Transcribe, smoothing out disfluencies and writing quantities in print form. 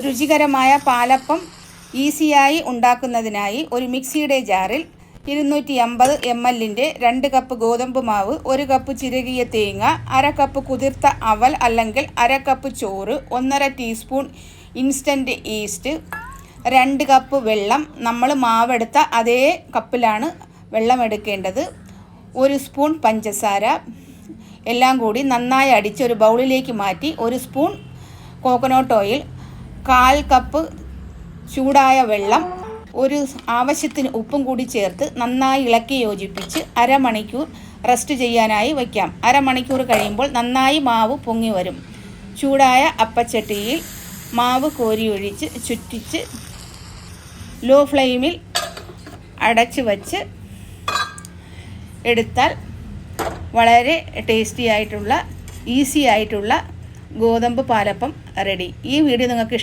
രുചികരമായ പാലപ്പം ഈസിയായി ഉണ്ടാക്കുന്നതിനായി ഒരു മിക്സിയുടെ ജാറിൽ 250 ml 2 കപ്പ് ഗോതമ്പ് മാവ്, 1 കപ്പ് ചിരകിയ തേങ്ങ, 1/2 കപ്പ് കുതിർത്ത അവൽ അല്ലെങ്കിൽ 1/2 കപ്പ് ചോറ്, 1/2 ടീസ്പൂൺ ഇൻസ്റ്റൻറ്റ് ഈസ്റ്റ്, 2 കപ്പ് വെള്ളം. നമ്മൾ മാവെടുത്ത അതേ കപ്പിലാണ് വെള്ളം എടുക്കേണ്ടത്. 1 സ്പൂൺ പഞ്ചസാര എല്ലാം കൂടി നന്നായി അടിച്ച് ഒരു ബൗളിലേക്ക് മാറ്റി 1 സ്പൂൺ കോക്കനട്ട് ഓയിൽ, 1/4 കപ്പ് ചൂടായ വെള്ളം, ആവശ്യത്തിന് ഉപ്പും കൂടി ചേർത്ത് നന്നായി ഇളക്കി യോജിപ്പിച്ച് അരമണിക്കൂർ റെസ്റ്റ് ചെയ്യാനായി വയ്ക്കാം. അരമണിക്കൂർ കഴിയുമ്പോൾ നന്നായി മാവ് പൊങ്ങി വരും. ചൂടായ അപ്പച്ചട്ടിയിൽ മാവ് കോരിയൊഴിച്ച് ചുറ്റിച്ച് ലോ ഫ്ലെയിമിൽ അടച്ച് വച്ച് എടുത്താൽ വളരെ ടേസ്റ്റി ആയിട്ടുള്ള ഈസി ആയിട്ടുള്ള ഗോതമ്പ് പാലപ്പം റെഡി. ഈ വീഡിയോ നിങ്ങൾക്ക്